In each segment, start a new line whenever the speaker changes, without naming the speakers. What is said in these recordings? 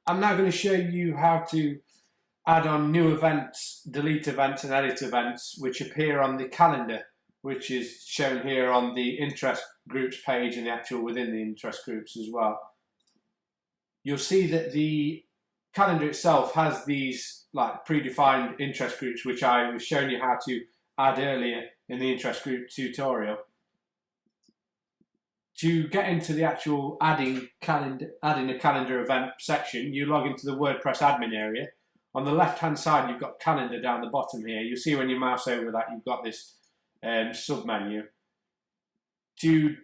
I'm now going to show you how to add on new events, delete events and edit events which appear on the calendar, which is shown here on the interest groups page and the actual within the interest groups as well. You'll see that the calendar itself has these like predefined interest groups which I was showing you how to add earlier in the interest group tutorial. To get into the actual adding a calendar event section, you log into the WordPress admin area. On the left hand side you've got calendar down the bottom here. You'll see when you mouse over that you've got this sub menu. To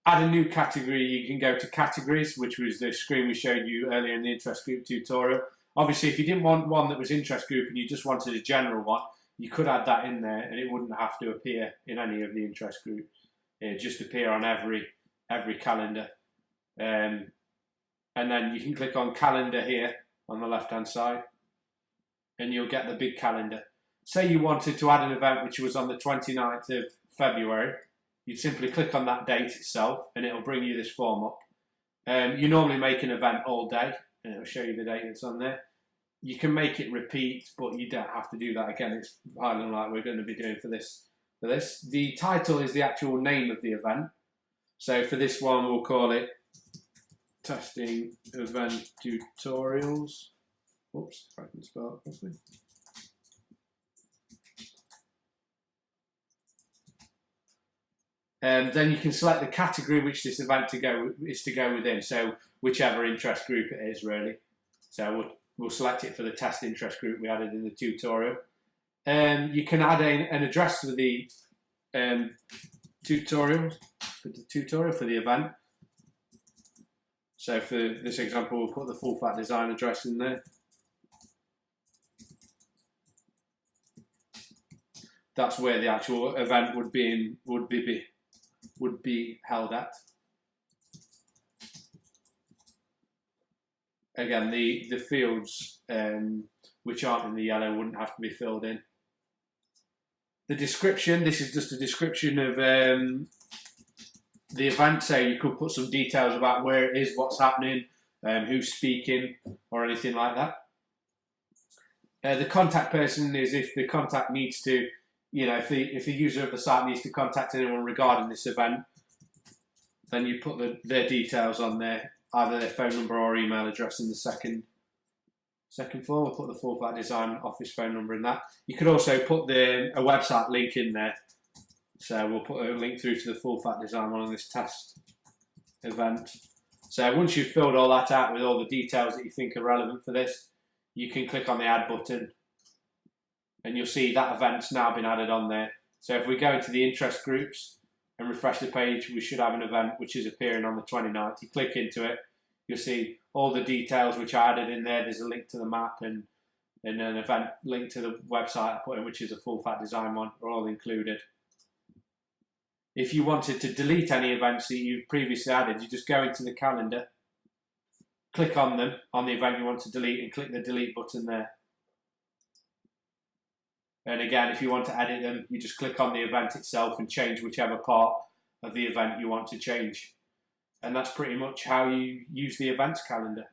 add a new category you can go to categories, which was the screen we showed you earlier in the interest group tutorial. Obviously if you didn't want one that was interest group and you just wanted a general one, you could add that in there and it wouldn't have to appear in any of the interest groups. It would just appear on every calendar. And then you can click on calendar here on the left hand side and you'll get the big calendar. Say you wanted to add an event which was on the 29th of February, you'd simply click on that date itself and it'll bring you this form up. You normally make an event all day and it'll show you the date that's on there. You can make it repeat, but you don't have to do that again. It's highly unlike we're going to be doing for this. The title is the actual name of the event. So for this one we'll call it Testing Event Tutorials. Oops, if I can spell it properly. Then you can select the category which this event is to go within, so whichever interest group it is really. So we'll select it for the test interest group we added in the tutorial. You can add an address to the tutorial for the event. So for this example we'll put the full fat design address in there. That's where the actual event would be held at. Again, the fields which aren't in the yellow wouldn't have to be filled in. The description, this is just a description of the event, so you could put some details about where it is, what's happening, who's speaking, or anything like that. The contact person is if the contact needs to, if the user of the site needs to contact anyone regarding this event, then you put their details on there, either their phone number or email address in the second form. We'll put the full fat design office phone number in that. You could also put a website link in there. So we'll put a link through to the full fat design one on this test event. So once you've filled all that out with all the details that you think are relevant for this, you can click on the add button and you'll see that event's now been added on there. So if we go into the interest groups and refresh the page, we should have an event which is appearing on the 29th. You click into it, you'll see all the details which I added in there. There's a link to the map and an event link to the website I put in, which is a full fat design one, are all included. If you wanted to delete any events that you've previously added, you just go into the calendar, click on them, on the event you want to delete, and click the delete button there. And again, if you want to edit them, you just click on the event itself and change whichever part of the event you want to change. And that's pretty much how you use the events calendar.